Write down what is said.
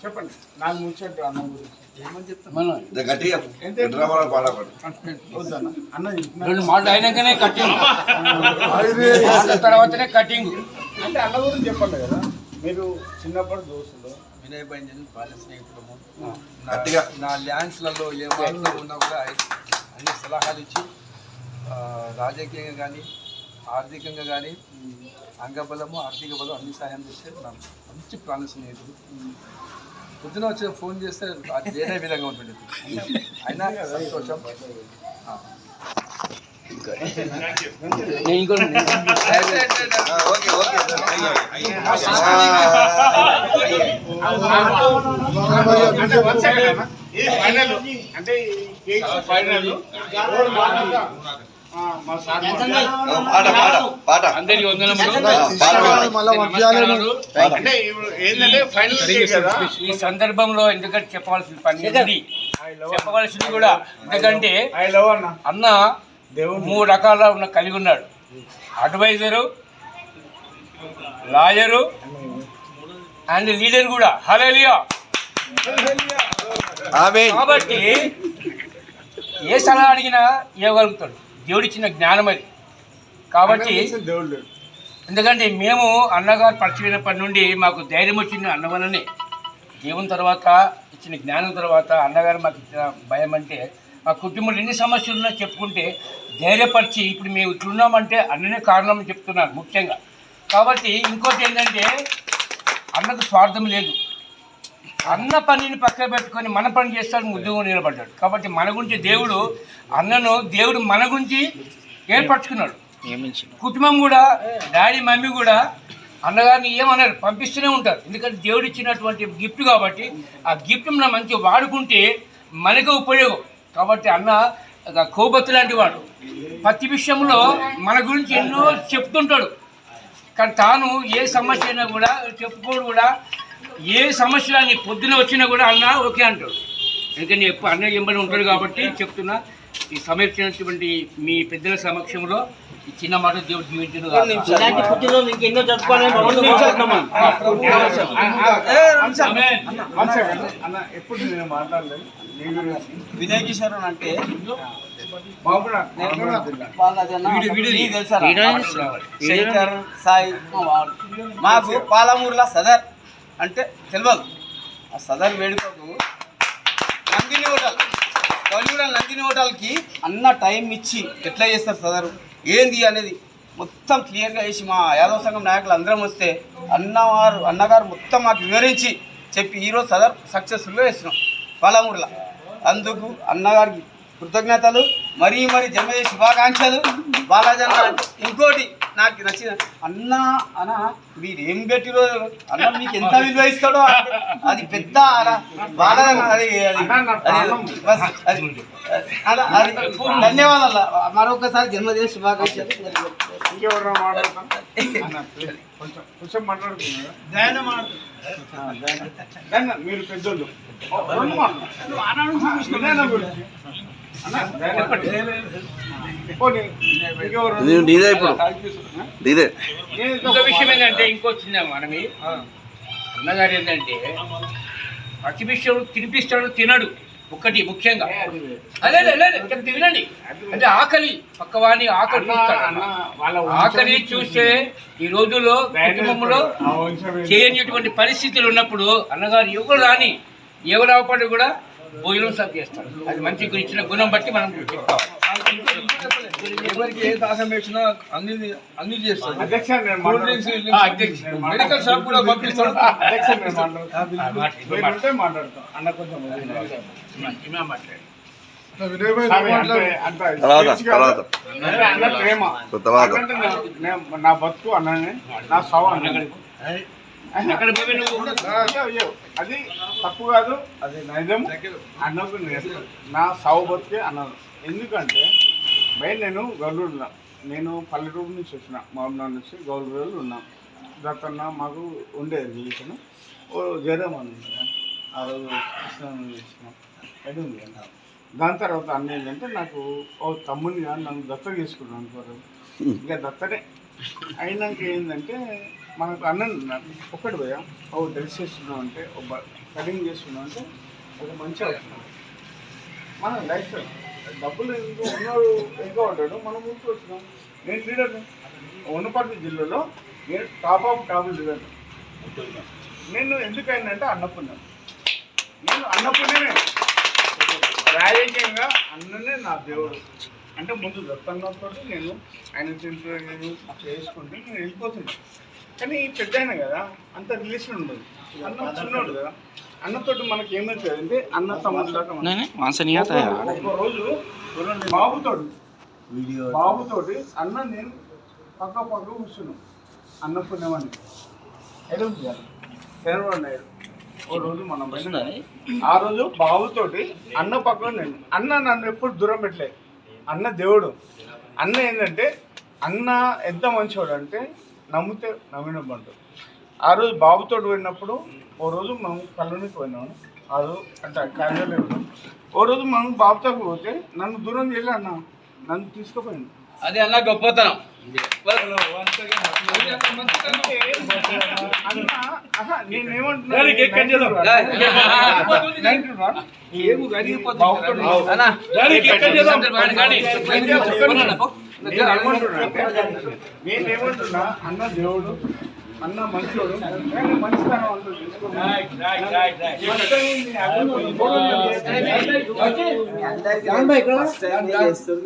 చెప్పండి. నాకు ముచ్చట్టు అన్న గురించి ఏమని చెప్తాను అన్న రెండు మాటలు అయినాకనే కట్టింగ్, తర్వాతనే కటింగ్. అంటే అన్న గురించి చెప్పండి కదా. మీరు చిన్నప్పటి దోస్తులు, వినయ్ భంజన్ బాల్య స్నేహితులము. నా ల్యాండ్స్లలో ఏ వాటిలో ఉన్నా కూడా అన్ని సలహాలు ఇచ్చి రాజకీయంగా కానీ ఆర్థికంగా కానీ అంగబలము ఆర్థిక బలం అన్ని సహాయం చేస్తే నాకు మంచి ప్రాణ స్నేహితుడు. పొద్దున వచ్చి ఫోన్ చేస్తే అది వేరే విధంగా ఉంటుంది. అయినా సంతోషం. అంటే ఫైనల్ ఈ సందర్భంలో ఎందుకంటే చెప్పవలసిన పని చెప్పవలసింది కూడా, ఎందుకంటే అన్న మూడు రకాల కలిగి ఉన్నాడు. అడ్వైజరు, లాయరు అండ్ లీడర్ కూడా. హల్లెలూయా. కాబట్టి ఏ సలహా అడిగినా ఇవ్వగలుగుతాడు. దేవుడిచ్చిన జ్ఞానం అది. కాబట్టి ఎందుకంటే మేము అన్నగారు పరిచయమైనప్పటి నుండి మాకు ధైర్యం వచ్చింది అన్న వల్లనే. దేవుని తర్వాత ఇచ్చిన జ్ఞానం తర్వాత అన్నగారు మాకు ఇచ్చిన భయం అంటే, మా కుటుంబంలో ఎన్ని సమస్యలు ఉన్నా చెప్పుకుంటే ధైర్యపరిచి ఇప్పుడు మేము ఇట్లున్నామంటే అన్ననే కారణం చెప్తున్నాను ముఖ్యంగా. కాబట్టి ఇంకోటి ఏంటంటే అన్నకు స్వార్థం లేదు. అన్న పనిని పక్కన పెట్టుకొని మన పని చేస్తాడు, ముద్దుగా నిలబడ్డాడు. కాబట్టి మన గురించి దేవుడు మన గురించి ఏర్పరచుకున్నాడు. కుటుంబం కూడా, డాడీ మమ్మీ కూడా అన్నగారిని ఏమన్నారు, పంపిస్తూనే ఉంటారు. ఎందుకంటే దేవుడు ఇచ్చినటువంటి గిఫ్ట్ కాబట్టి ఆ గిఫ్ట్ మనం మంచిగా వాడుకుంటే మనకు ఉపయోగం. కాబట్టి అన్న కోబత్తు లాంటి వాడు. ప్రతి విషయంలో మన గురించి ఎన్నో చెప్తుంటాడు. కానీ తాను ఏ సమస్య అయినా కూడా చెప్పుకోడు కూడా. ఏ సమస్యలని పొద్దున వచ్చినా కూడా అన్న ఓకే అంటాడు. ఎందుకంటే ఎప్పుడు అన్న ఎంబడి ఉంటాడు కాబట్టి చెప్తున్నా. ఈ సమర్పించినటువంటి మీ పెద్దల సమక్షంలో ఈ చిన్న మాట దేవుడు జీవించను. ఎప్పుడు నేను మాట్లాడలేదు. వినయ్ కిషోర్ అంటే శంకర్ సాయి మాకు పాలమూరులో సదర్ అంటే తెలియదు. ఆ సదర్ వేడుకకు నందిని హోటల్, కౌలిగూడ నందిని హోటల్కి అన్న టైం ఇచ్చి ఎట్లా చేస్తారు సదరు ఏంది అనేది మొత్తం క్లియర్గా వేసి మా యాదవ సంఘం నాయకులు అందరం వస్తే అన్నగారు మొత్తం మాకు వివరించి చెప్పి ఈరోజు సదర్ సక్సెస్ఫుల్గా వేస్తున్నాం పాలమూరులో. అందుకు అన్నగారికి కృతజ్ఞతలు, మరీ జన్మదిన శుభాకాంక్షలు. బాలాజన్న ఇంకోటి నాకు నచ్చిన అన్న మీరేం పెట్టిరో అన్న మీకు ఎంత విలువ ఇస్తాడో అది పెద్ద బాలాజన్న. అది ధన్యవాదాలు. మరొకసారి జన్మదిన శుభాకాంక్షలు. ఇంకెవరు కొంచెం మాట్లాడుతున్నారు. మీరు పెద్దోళ్ళు ఇంకో విషయం ఏంటంటే, ఇంకో చిన్న మనమి అన్నగారు ఏంటంటే ప్రతి విషయం తినిపిస్తాడు, తినడు. ఒకటి ముఖ్యంగా అదే వినండి, అంటే ఆకలి పక్కవాని ఆకలి చూస్తాడు. ఆకలి చూస్తే ఈ రోజుల్లో కుటుంబంలో చేయనిటువంటి పరిస్థితులు ఉన్నప్పుడు అన్నగారు ఎవరు అవపడి కూడా భోజనం సర్వ్ చేస్తారు. అది మంచి ఇచ్చిన గుణం బట్టి మనం చెప్పుకోవాలి. ఎవరికి ఏ దాహం వేసినా అన్ని చేస్తారు. మెడికల్ షాప్ కూడా పంపిస్తారు. నా బతుకు అన్ననే, నా సవ అన్ననే. అది తప్పు కాదు, అది నైజం. అన్నకు నా సావు బతికే అన్నాను. ఎందుకంటే బయట నేను గౌరూరులో, నేను పల్లెటూరు నుంచి వచ్చిన, మహబూబ్నగర్ నుంచి గౌరూరులో ఉన్నాం. దత్తన్న మాకు ఉండేది రిలేషన్. ఓ జయరామన్ ఆ రోజు కృష్ణ అది ఉంది. దాని తర్వాత అన్న ఏంటంటే నాకు ఓ తమ్ముని కానీ నన్ను దత్త తీసుకున్నాను అనుకోరు. ఇక దత్తనే అయినాక ఏంటంటే మనకు అన్నం ఒకటి పోయా ఓ డ్రెస్ చేస్తున్నాం అంటే ఒక కటింగ్ చేస్తున్నాం అంటే ఒక మంచి అవుతుంది మన లైఫ్ డబ్బులు ఉన్నాడు ఇంకా ఉంటాడు మనం ముందుకు వచ్చినాం. నేను లీడర్ని ఉన్నపర్తి జిల్లాలో నేను టాప్ ఆఫ్ టాప్ లీడర్. నేను ఎందుకైందంటే అన్నపుణ్యం. నేను అన్నపుణ్యమే రాజకీయంగా అన్ననే నా దేవుడు. అంటే ముందు దత్తన్నతో నేను ఆయన నేను చేసుకుంటే నేను వెళ్ళిపోతున్నాను. కానీ పెద్ద అయినా కదా అంత రిలేషన్ ఉండదు. అన్న చిన్నోడు కదా, అన్నతోటి మనకి ఏమవుతుంది అంటే అన్న తమ్ముళ్ళగా ఒకరోజు బాబుతోటి అన్న నేను పక్క కూర్చున్నాం అన్నపుణ్యమని చంద్రబాబు నాయుడు. ఓ రోజు మనం ఆ రోజు బాబుతోటి అన్న పక్కన నేను అన్న నన్ను ఎప్పుడు దూరం పెట్టలేదు. అన్న దేవుడు. అన్న ఏంటంటే అన్న ఎంత మంచివాడు అంటే నమ్మితే నమ్మినప్పుడు. ఆ రోజు బాబుతో పోయినప్పుడు ఓ రోజు మనం కళ్ళనికి పోయినాము. ఆ రోజు అంటే క్యాజువల్ ఓ రోజు మనం బాబుతో పోతే నన్ను దూరం చేయలే అన్న, నన్ను తీసుకుపోయింది. అది అన్న గొప్పతనం. నేనేమంటున్నా అన్న దేవుడు, అన్న మంచోడు, మంచితనం అంతా